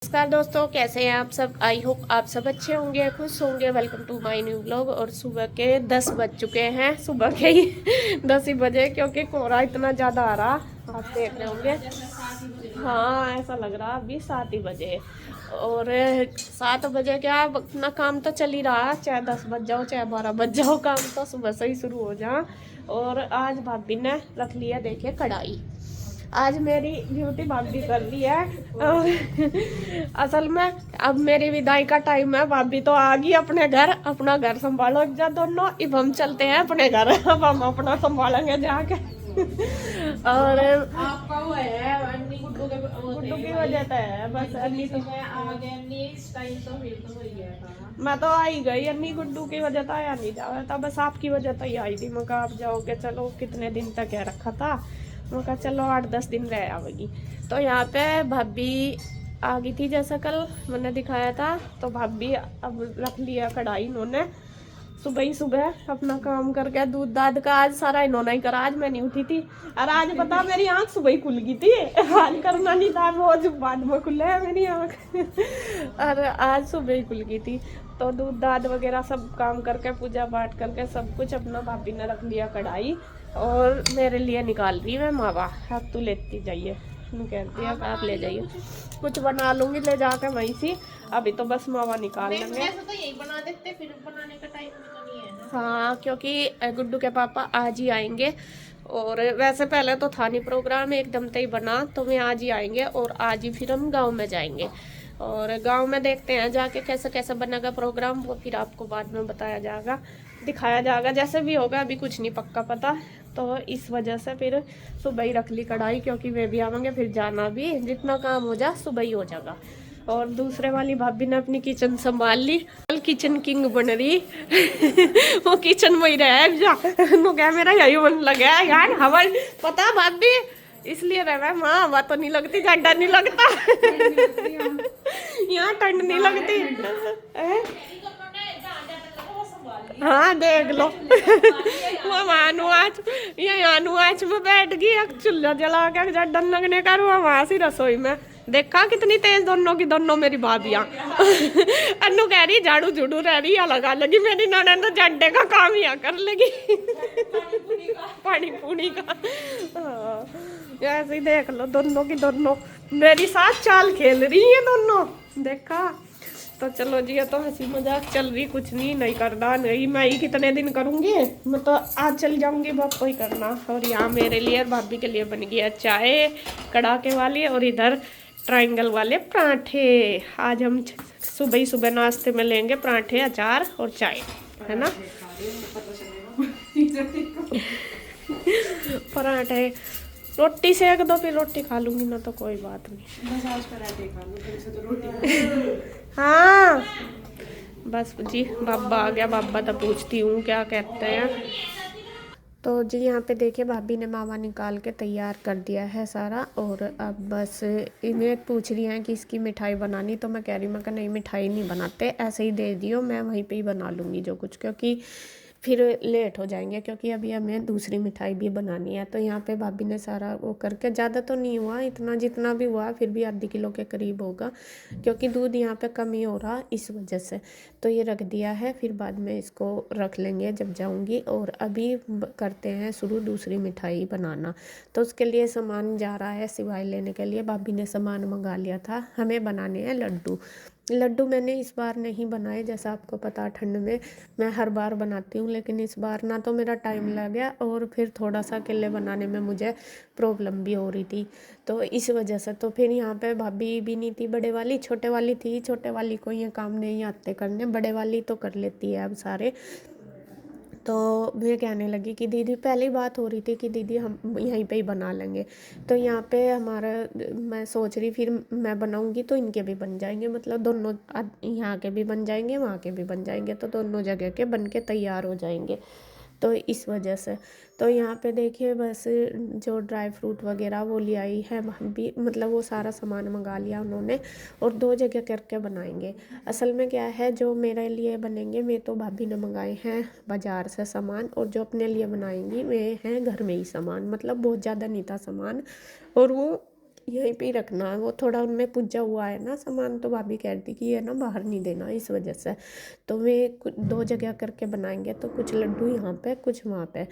नमस्कार दोस्तों, कैसे हैं आप सब। आई होप आप सब अच्छे होंगे, खुश होंगे। Welcome to my new blog. और सुबह के 10 बज चुके हैं, सुबह के ही 10 ही बजे, क्योंकि कोहरा इतना ज़्यादा आ रहा, आप देख रहे होंगे। हाँ, ऐसा लग रहा अभी 7 ही बजे। और 7 बजे क्या, अपना काम तो चल ही रहा, चाहे 10 बज जाओ चाहे 12 बज जाओ, काम तो सुबह से ही शुरू हो जा। और आज भाभी ने रख लिया, देखिए, कढ़ाई। आज मेरी ड्यूटी भाभी कर रही है। असल में अब मेरी विदाई का टाइम है। भाभी तो आ गई अपने घर, अपना घर संभालो जा दोनों। अब हम चलते हैं अपने घर, अब हम अपना संभालेंगे जाके। और आपका वो है अन्नी गुड्डू की वजह से है बस। अन्नी तो आ गए अन्नी इस टाइम तो फिर तो हो गया था। मैं तो आई गई, अन्नी गुड्डू की वजह तो आया नहीं जा रहा था, बस आपकी वजह तो ही आई थी। मैं कहा आप जाओगे, चलो कितने दिन तक है रखा था। मैं कहा चलो 8-10 दिन रह आवेगी। तो यहाँ पे भाभी आ गई थी, जैसा कल मैंने दिखाया था। तो भाभी अब रख लिया कढ़ाई इन्होंने, सुबह ही सुबह अपना काम करके। दूध दाद का आज सारा इन्होंने ही करा, आज मैं नहीं उठी थी। और आज पता, मेरी आँख सुबह ही खुल गई थी। आज करना नहीं था, रोज बाद में खुले है मेरी आँख। और आज सुबह ही खुल गई थी। तो दूध दाद वगैरह सब काम करके, पूजा पाठ करके, सब कुछ अपना भाभी ने रख लिया कढ़ाई। और मेरे लिए निकाल रही मैं मावा। आप तो लेती जाइए, कहती है आप ले जाइए, कुछ बना लूंगी ले जाकर वहीं से। अभी तो बस मावा निकाल लेंगे। वैसे तो यही बना देते, फिर बनाने का टाइम भी तो नहीं है ना। हाँ, क्योंकि गुड्डू के पापा आज ही आएंगे। और वैसे पहले तो था नहीं प्रोग्राम, एकदम से ही बना, तो मैं आज ही आएंगे। और आज ही फिर हम गांव में जाएंगे। और गांव में देखते हैं जाके कैसे कैसे बनेगा प्रोग्राम, वो फिर आपको बाद में बताया जाएगा, दिखाया जाएगा, जैसे भी होगा। अभी कुछ नहीं पक्का पता। तो इस वजह से फिर सुबह ही रख ली कढ़ाई, क्योंकि वे भी आवेंगे, फिर जाना भी, जितना काम हो जाए सुबह ही हो जाएगा। और दूसरे वाली भाभी ने अपनी किचन संभाल ली, किचन किंग बन रही। वो किचन में ही रहे जा, क्या मेरा यही मन लगा है यार। हवा पता भाभी इसलिए रहे माँ, हवा तो नहीं लगती, डर नहीं लगता। यहाँ ठंड नहीं लगती। हाँ देख लो। वो मानू आज, ये आनू आज में बैठ गई, चूल्हा जला के डर लगने का, वहां से रसोई में देखा कितनी तेज दोनों की दोनों मेरी भाभियां। अन्नू कह रही झाड़ू झुड़ू रह रही, लगा लगी मेरी ननद तो झंडे का काम यहाँ कर लेगी। पानी पूनी का। हाँ, ऐसे ही देख लो दोनों की दोनों मेरी साथ चाल खेल रही है दोनों, देखा। तो चलो जी, ये तो हंसी मजाक चल रही, कुछ नहीं करना नहीं। मैं ही कितने दिन करूँगी, मैं तो आज चल जाऊँगी, बाप ही करना। और यहाँ मेरे लिए और भाभी के लिए बन गया चाय कड़ाके वाली, और इधर ट्रायंगल वाले पराठे। आज हम सुबह ही सुबह नाश्ते में लेंगे पराठे, अचार और चाय, है ना। पराठे रोटी सेक दो, फिर रोटी खा लूंगी ना, तो कोई बात नहीं। मसाज पराठे खा लो, फिर से तो रोटी। हाँ बस जी, बाबा आ गया, बाबा तो पूछती हूँ क्या कहते हैं। तो जी यहाँ पे देखिए, भाभी ने मावा निकाल के तैयार कर दिया है सारा। और अब बस इन्हें पूछ रही हैं कि इसकी मिठाई बनानी, तो मैं कह रही हूँ, मैं नहीं मिठाई नहीं बनाते, ऐसे ही दे दियो, मैं वहीं पे ही बना लूँगी जो कुछ, क्योंकि फिर लेट हो जाएंगे, क्योंकि अभी हमें दूसरी मिठाई भी बनानी है। तो यहाँ पे भाभी ने सारा वो करके, ज़्यादा तो नहीं हुआ, इतना जितना भी हुआ फिर भी आधी किलो के करीब होगा, क्योंकि दूध यहाँ पे कम ही हो रहा इस वजह से। तो ये रख दिया है, फिर बाद में इसको रख लेंगे जब जाऊँगी। और अभी करते हैं शुरू दूसरी मिठाई बनाना। तो उसके लिए सामान जा रहा है सिवाय लेने के लिए। भाभी ने सामान मंगा लिया था, हमें बनाने हैं लड्डू। लड्डू मैंने इस बार नहीं बनाए, जैसा आपको पता ठंड में मैं हर बार बनाती हूँ, लेकिन इस बार ना तो मेरा टाइम लग गया, और फिर थोड़ा सा अकेले बनाने में मुझे प्रॉब्लम भी हो रही थी, तो इस वजह से। तो फिर यहाँ पे भाभी भी नहीं थी, बड़े वाली, छोटे वाली थी। छोटे वाली को ये काम नहीं आते करने, बड़े वाली तो कर लेती है अब सारे। तो मैं कहने लगी कि दीदी, पहली बात हो रही थी कि दीदी हम यहीं पे ही बना लेंगे। तो यहाँ पे हमारा, मैं सोच रही फिर मैं बनाऊँगी तो इनके भी बन जाएंगे, मतलब दोनों, यहाँ के भी बन जाएंगे वहाँ के भी बन जाएंगे, तो दोनों जगह के बन के तैयार हो जाएंगे। तो इस वजह से। तो यहाँ पे देखिए, बस जो ड्राई फ्रूट वगैरह वो ले आई है भाभी, मतलब वो सारा सामान मंगा लिया उन्होंने, और 2 जगह करके बनाएंगे। असल में क्या है, जो मेरे लिए बनेंगे वे तो भाभी ने मंगाए हैं बाज़ार से सामान, और जो अपने लिए बनाएंगी वे हैं घर में ही सामान, मतलब बहुत ज़्यादा नहीं था सामान। और वो यहीं पे ही रखना है, वो थोड़ा उनमें पुज्जा हुआ है ना सामान, तो भाभी कह रही थी कि ये ना बाहर नहीं देना, इस वजह से। तो वे दो जगह करके बनाएंगे, तो कुछ लड्डू यहाँ पे कुछ वहाँ पे।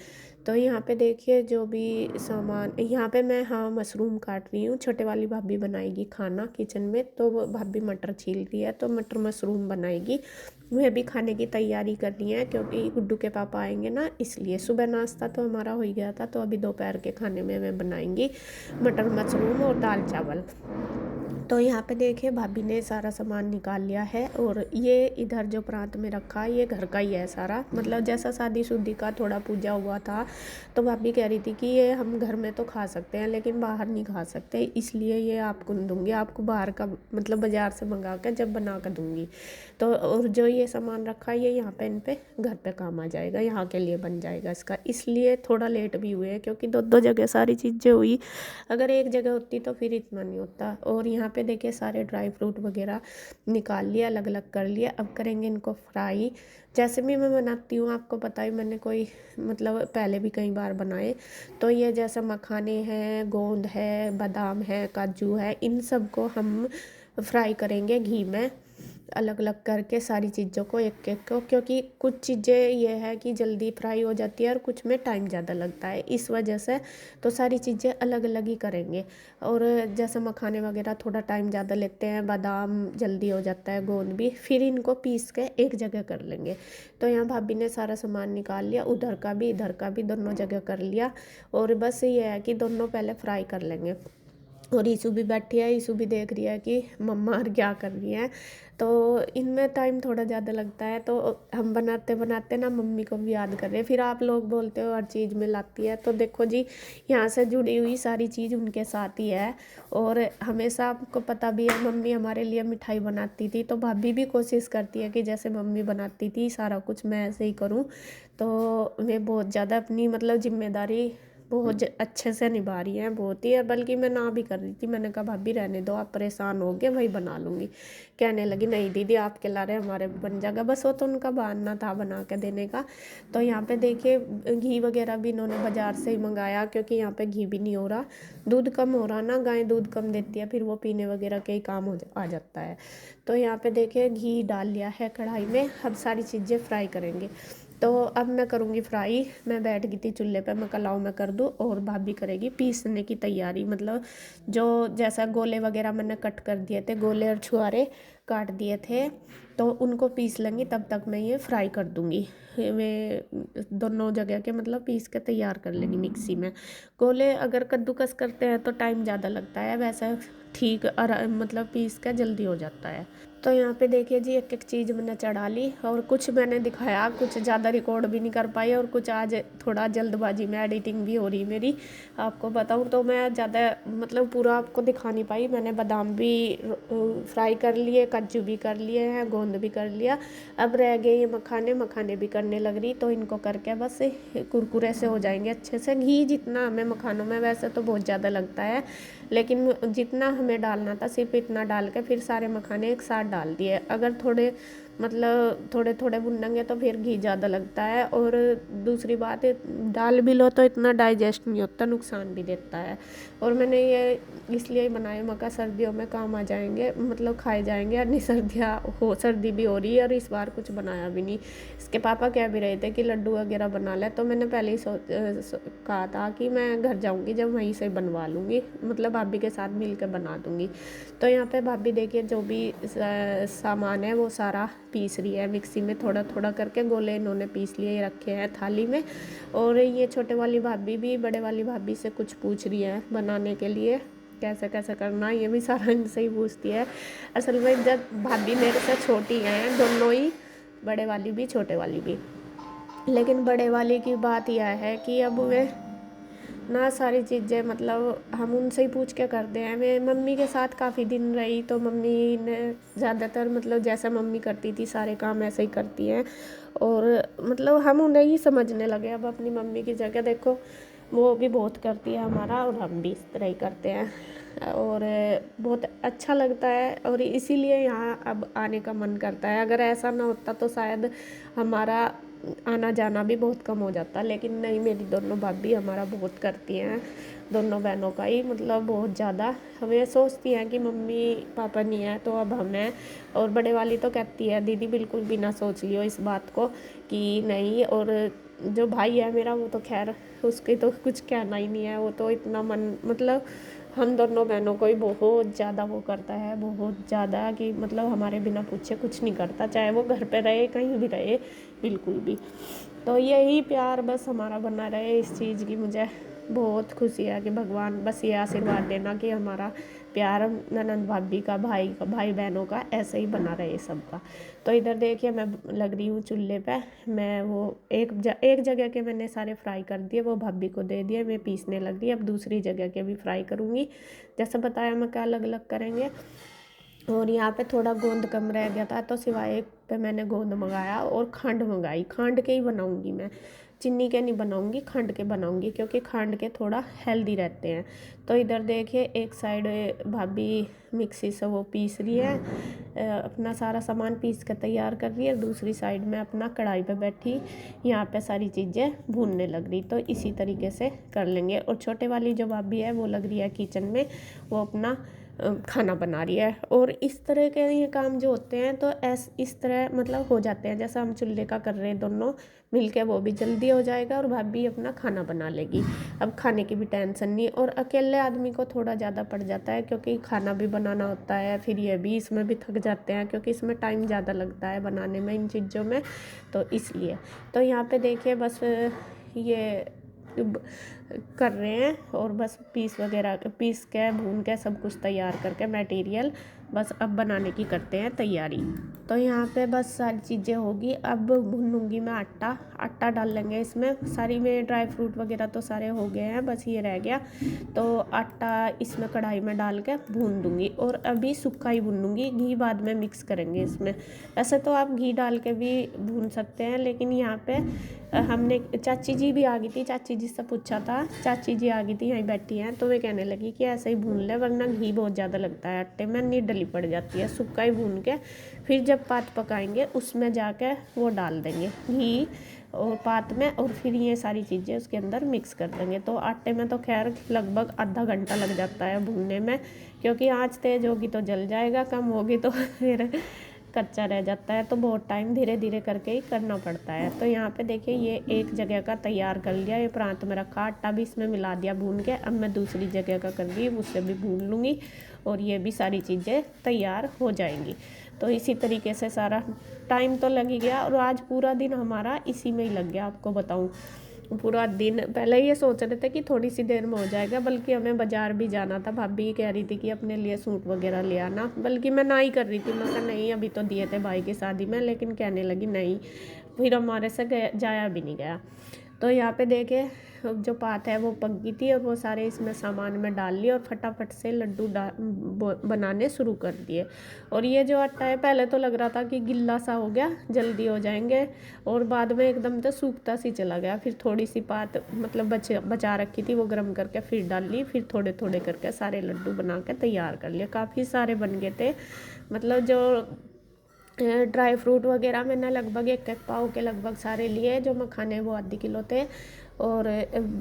तो यहाँ पे देखिए जो भी सामान यहाँ पे मैं, हाँ, मशरूम काट रही हूँ। छोटे वाली भाभी बनाएगी खाना किचन में, तो वो भाभी मटर छील रही है, तो मटर मशरूम बनाएगी। वह भी खाने की तैयारी करनी है क्योंकि गुड्डू के पापा आएंगे ना, इसलिए। सुबह नाश्ता तो हमारा हो ही गया था, तो अभी दोपहर के खाने में मैं बनाएंगी मटर मशरूम और दाल चावल। तो यहाँ पे देखिए भाभी ने सारा सामान निकाल लिया है, और ये इधर जो प्रांत में रखा है ये घर का ही है सारा, मतलब जैसा शादी शुदी का थोड़ा पूजा हुआ था, तो भाभी कह रही थी कि ये हम घर में तो खा सकते हैं लेकिन बाहर नहीं खा सकते, इसलिए ये आपको नहीं दूंगी, आपको बाहर का मतलब बाज़ार से मंगा कर जब बना कर दूंगी। तो और जो ये सामान रखा है ये यहाँ पे इन पे घर पे काम आ जाएगा, यहाँ के लिए बन जाएगा इसका, इसलिए थोड़ा लेट भी हुए हैं क्योंकि दो दो जगह सारी चीज़ें हुई। अगर एक जगह होती तो फिर इतना नहीं होता। और यहाँ पे देखिए सारे ड्राई फ्रूट वगैरह निकाल लिया, अलग अलग कर लिया। अब करेंगे इनको फ्राई, जैसे भी मैं बनाती हूँ आपको पता ही, मैंने कोई मतलब पहले भी कई बार बनाए। तो ये जैसे मखाने हैं, गोंद है, बादाम है, काजू है, इन सब को हम फ्राई करेंगे घी में, अलग अलग करके सारी चीज़ों को एक एक को, क्योंकि कुछ चीज़ें ये है कि जल्दी फ्राई हो जाती है और कुछ में टाइम ज़्यादा लगता है, इस वजह से तो सारी चीज़ें अलग अलग ही करेंगे। और जैसे मखाने वगैरह थोड़ा टाइम ज़्यादा लेते हैं, बादाम जल्दी हो जाता है, गोंद भी, फिर इनको पीस के एक जगह कर लेंगे। तो यहाँ भाभी ने सारा सामान निकाल लिया, उधर का भी इधर का भी दोनों जगह कर लिया, और बस ये है कि दोनों पहले फ्राई कर लेंगे। और ईशु भी बैठी है, ईशु भी देख रही है कि मम्मा और क्या कर रही है। तो इनमें टाइम थोड़ा ज़्यादा लगता है, तो हम बनाते बनाते ना मम्मी को भी याद कर रहे हैं। फिर आप लोग बोलते हो हर चीज़ में लाती है, तो देखो जी यहाँ से जुड़ी हुई सारी चीज़ उनके साथ ही है। और हमेशा आपको पता भी है मम्मी हमारे लिए मिठाई बनाती थी, तो भाभी भी कोशिश करती है कि जैसे मम्मी बनाती थी सारा कुछ मैं ऐसे ही करूँ। तो मैं बहुत ज़्यादा अपनी मतलब जिम्मेदारी बहुत अच्छे से निभा रही हैं, बहुत ही है, बल्कि मैं ना भी कर रही थी, मैंने कहा भाभी रहने दो, आप परेशान हो गए, वही बना लूँगी। कहने लगी नहीं दीदी आपके ला रहे हमारे भी बन जाएगा, बस वो तो उनका बहाना था बना के देने का। तो यहाँ पे देखिए घी वगैरह भी इन्होंने बाज़ार से ही मंगाया, क्योंकि यहाँ पे घी भी नहीं हो रहा, दूध कम हो रहा ना, गाय दूध कम देती है, फिर वो पीने वगैरह के ही काम आ जाता है। तो यहाँ पे देखिए घी डाल लिया है कढ़ाई में, अब सारी चीज़ें फ्राई करेंगे। तो अब मैं करूँगी फ्राई, मैं बैठ गई थी चूल्हे पे, मैं कलाऊ में कर दूँ, और भाभी करेगी पीसने की तैयारी, मतलब जो जैसा गोले वगैरह मैंने कट कर दिए थे, गोले और छुआरे काट दिए थे, तो उनको पीस लेंगी, तब तक मैं ये फ्राई कर दूँगी। मैं दोनों जगह के मतलब पीस के तैयार कर लेंगी मिक्सी में। गोले अगर कद्दूकस करते हैं तो टाइम ज़्यादा लगता है, वैसे ठीक मतलब पीस का जल्दी हो जाता है। तो यहाँ पे देखिए जी एक एक चीज़ मैंने चढ़ा ली, और कुछ मैंने दिखाया, कुछ ज़्यादा रिकॉर्ड भी नहीं कर पाई, और कुछ आज थोड़ा जल्दबाजी में एडिटिंग भी हो रही मेरी, आपको बताऊँ तो मैं ज़्यादा मतलब पूरा आपको दिखा नहीं पाई। मैंने बादाम भी फ्राई कर लिए, काजू भी कर लिए हैं, गोंद भी कर लिया, अब रह गए ये मखाने, मखाने भी करने लग रही, तो इनको करके बस कुरकुरे से हो जाएंगे अच्छे से। घी जितना हमें मखानों में वैसे तो बहुत ज़्यादा लगता है, लेकिन जितना हमें डालना था सिर्फ इतना डाल के फिर सारे मखाने एक साथ डाल दिए। अगर थोड़े मतलब थोड़े थोड़े भुनेंगे तो फिर घी ज़्यादा लगता है, और दूसरी बात डाल भी लो तो इतना डाइजेस्ट नहीं होता, नुकसान भी देता है। और मैंने ये इसलिए ही बनाए, मक्का सर्दियों में काम आ जाएंगे, मतलब खाए जाएंगे, नहीं सर्दियाँ हो, सर्दी भी हो रही है और इस बार कुछ बनाया भी नहीं। इसके पापा कह भी रहे थे कि लड्डू वगैरह बना ले, तो मैंने पहले ही कहा था कि मैं घर जाऊँगी जब वहीं से बनवा लूँगी, मतलब भाभी के साथ मिल कर बना दूँगी। तो यहाँ पे भाभी देखिए जो भी सामान है वो सारा पीस रही है मिक्सी में, थोड़ा थोड़ा करके गोले इन्होंने पीस लिए रखे हैं थाली में। और ये छोटे वाली भाभी भी बड़े वाली भाभी से कुछ पूछ रही है बनाने के लिए, कैसे कैसे करना, ये भी सारा इनसे ही पूछती है। असल में जब भाभी मेरे से छोटी हैं दोनों ही, बड़े वाली भी छोटे वाली भी, लेकिन बड़े वाली की बात यह है कि अब वे ना सारी चीज़ें मतलब हम उनसे ही पूछ के करते हैं। मैं मम्मी के साथ काफ़ी दिन रही, तो मम्मी ने ज़्यादातर मतलब जैसा मम्मी करती थी सारे काम ऐसे ही करती हैं, और मतलब हम उन्हें ही समझने लगे अब अपनी मम्मी की जगह। देखो वो भी बहुत करती है हमारा, और हम भी इस तरह ही करते हैं, और बहुत अच्छा लगता है, और इसीलिए यहाँ अब आने का मन करता है। अगर ऐसा ना होता तो शायद हमारा आना जाना भी बहुत कम हो जाता। लेकिन नहीं, मेरी दोनों भाभी हमारा बहुत करती हैं, दोनों बहनों का ही मतलब बहुत ज़्यादा। हमें सोचती हैं कि मम्मी पापा नहीं है तो अब हम हैं। और बड़े वाली तो कहती है दीदी बिल्कुल भी ना सोच लियो इस बात को कि नहीं। और जो भाई है मेरा वो तो खैर उसके तो कुछ कहना ही नहीं है, वो तो इतना मन मतलब हम दोनों बहनों को ही बहुत ज़्यादा वो करता है, बहुत ज़्यादा कि मतलब हमारे बिना पूछे कुछ नहीं करता, चाहे वो घर पे रहे कहीं भी रहे, बिल्कुल भी। तो यही प्यार बस हमारा बना रहे, इस चीज़ की मुझे बहुत खुशी है कि भगवान बस ये आशीर्वाद देना कि हमारा प्यार ननंद भाभी का, भाई बहनों का ऐसे ही बना रहे सबका। तो इधर देखिए मैं लग रही हूँ चूल्हे पे। मैं वो एक जगह के मैंने सारे फ्राई कर दिए, वो भाभी को दे दिए, मैं पीसने लग रही। अब दूसरी जगह के भी फ्राई करूँगी, जैसे बताया मैं क्या अलग अलग करेंगे। और यहाँ पे थोड़ा गोंद कम रह गया था तो सिवाय पे मैंने गोंद मंगाया और खंड मंगाई। खंड के ही बनाऊँगी मैं, चीनी के नहीं बनाऊँगी, खंड के बनाऊँगी क्योंकि खंड के थोड़ा हेल्दी रहते हैं। तो इधर देखिए एक साइड भाभी मिक्सी से वो पीस रही है, अपना सारा सामान पीस कर तैयार कर रही है। दूसरी साइड में अपना कढ़ाई पे बैठी यहाँ पे सारी चीज़ें भूनने लग रही। तो इसी तरीके से कर लेंगे। और छोटे वाली जो भाभी है वो लग रही है किचन में, वो अपना खाना बना रही है। और इस तरह के ये काम जो होते हैं तो इस तरह मतलब हो जाते हैं, जैसा हम चूल्हे का कर रहे हैं दोनों मिलके, वो भी जल्दी हो जाएगा और भाभी अपना खाना बना लेगी। अब खाने की भी टेंशन नहीं। और अकेले आदमी को थोड़ा ज़्यादा पड़ जाता है क्योंकि खाना भी बनाना होता है, फिर ये भी इसमें भी थक जाते हैं क्योंकि इसमें टाइम ज़्यादा लगता है बनाने में, इन चीज़ों में। तो इसलिए तो यहाँ पे देखिए बस ये कर रहे हैं और बस पीस के भून के सब कुछ तैयार करके मटेरियल बस अब बनाने की करते हैं तैयारी। तो यहाँ पे बस सारी चीज़ें होगी। अब भूनूंगी मैं आटा डाल लेंगे इसमें। सारी में ड्राई फ्रूट वगैरह तो सारे हो गए हैं, बस ये रह गया। तो आटा इसमें कढ़ाई में डाल के भून दूंगी और अभी सूखा ही भूनूंगी, घी बाद में मिक्स करेंगे इसमें। वैसे तो आप घी डाल के भी भून सकते हैं, लेकिन यहाँ पे हमने चाची जी भी आ गई थी, चाची जी से पूछा था, चाची जी आ गई थी यहीं बैठी हैं, तो वे कहने लगी कि ऐसे ही भून ले वरना घी बहुत ज़्यादा लगता है आटे में, नहीं डली पड़ जाती है। सूखा ही भून के फिर जब पात पकाएंगे उसमें जाके वो डाल देंगे घी और पात में, और फिर ये सारी चीज़ें उसके अंदर मिक्स कर देंगे। तो आटे में तो खैर लगभग आधा घंटा लग जाता है भूनने में, क्योंकि आँच तेज़ होगी तो जल जाएगा, कम होगी तो फिर कच्चा रह जाता है। तो बहुत टाइम धीरे धीरे करके ही करना पड़ता है। तो यहाँ पे देखिए ये एक जगह का तैयार कर लिया, ये प्रांत में रखा, आटा भी इसमें मिला दिया भून के। अब मैं दूसरी जगह का कर दी, उससे भी भून लूँगी और ये भी सारी चीज़ें तैयार हो जाएंगी। तो इसी तरीके से सारा टाइम तो लग ही गया और आज पूरा दिन हमारा इसी में ही लग गया। आपको बताऊँ पूरा दिन, पहले ये सोच रहे थे कि थोड़ी सी देर में हो जाएगा, बल्कि हमें बाज़ार भी जाना था। भाभी कह रही थी कि अपने लिए सूट वगैरह ले आना, बल्कि मैं ना ही कर रही थी, मैं कहा नहीं अभी तो दिए थे भाई की शादी में, लेकिन कहने लगी नहीं, फिर हमारे से जाया भी नहीं गया। तो यहाँ पे देखे जो पात है वो पक गई थी और वो सारे इसमें सामान में डाल लिए और फटाफट से लड्डू बनाने शुरू कर दिए। और ये जो आटा है पहले तो लग रहा था कि गिल्ला सा हो गया, जल्दी हो जाएंगे, और बाद में एकदम तो सूखता सी चला गया। फिर थोड़ी सी पात मतलब बचा रखी थी वो गर्म करके फिर डाल ली, फिर थोड़े थोड़े करके सारे लड्डू बना के तैयार कर लिए। काफ़ी सारे बन गए थे, मतलब जो ड्राई फ्रूट वगैरह मैंने लगभग एक पाव के लगभग सारे लिए, जो मखाने वो आधी किलो थे, और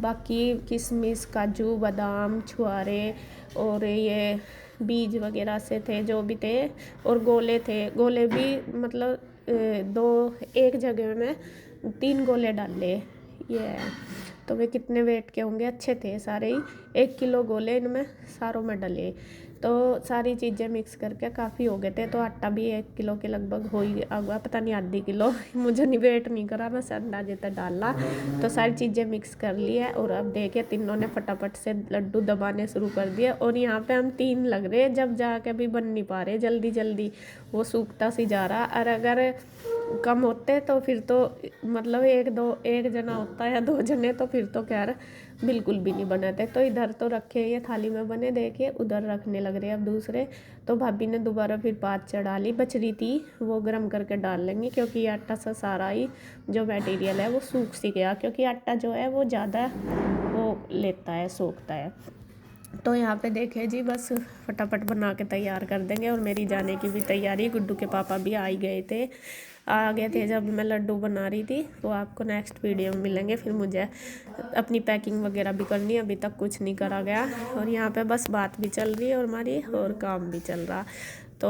बाकी किशमिश काजू बादाम छुआरे और ये बीज वगैरह से थे जो भी थे, और गोले थे, गोले भी मतलब एक जगह में 3 गोले डाले। ये तो वे कितने वेट के होंगे, अच्छे थे सारे ही, 1 किलो गोले इनमें सारों में डले। तो सारी चीज़ें मिक्स करके काफ़ी हो गए थे। तो आटा भी 1 किलो के लगभग हो ही गया, पता नहीं आधी किलो मुझे नहीं वेट नहीं करा, बस अंदाजे तक डाला। तो सारी चीज़ें मिक्स कर ली है और अब देखिए तीनों ने फटाफट से लड्डू दबाने शुरू कर दिए। और यहाँ पे हम 3 लग रहे, जब जाके भी बन नहीं पा रहे, जल्दी जल्दी वो सूखता सी जा रहा। और अगर कम होते तो फिर तो मतलब एक जना होता है 2 जने तो फिर तो खैर बिल्कुल भी नहीं बनाते। तो इधर तो रखे ये थाली में बने, देखिए उधर रखने लग रहे अब दूसरे। तो भाभी ने दोबारा फिर पात चढ़ा ली, बच रही थी वो गर्म करके डाल लेंगे, क्योंकि ये आटा सा सारा ही जो मटेरियल है वो सूख सी गया, क्योंकि आटा जो है वो ज़्यादा वो लेता है, सोखता है। तो यहाँ पे देखिए जी, बस फटाफट बना के तैयार कर देंगे। और मेरी जाने की भी तैयारी, गुड्डू के पापा भी आ गए थे जब मैं लड्डू बना रही थी। तो आपको नेक्स्ट वीडियो में मिलेंगे। फिर मुझे अपनी पैकिंग वगैरह भी करनी है, अभी तक कुछ नहीं करा गया। और यहाँ पे बस बात भी चल रही है और हमारी, और काम भी चल रहा। तो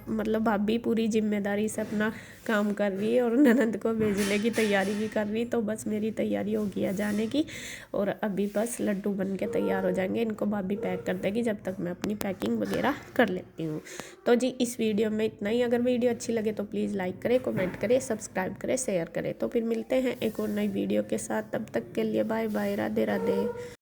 मतलब भाभी पूरी जिम्मेदारी से अपना काम कर रही है और ननद को भेजने की तैयारी भी कर रही। तो बस मेरी तैयारी होगी है जाने की, और अभी बस लड्डू बन के तैयार हो जाएंगे। इनको भाभी पैक कर देगी जब तक मैं अपनी पैकिंग वगैरह कर लेती हूँ। तो जी इस वीडियो में इतना ही। अगर वीडियो अच्छी लगे तो प्लीज़ लाइक करें, कमेंट करें, सब्सक्राइब करें, शेयर करें। तो फिर मिलते हैं एक और नई वीडियो के साथ। तब तक के लिए बाय बाय, राधे राधे।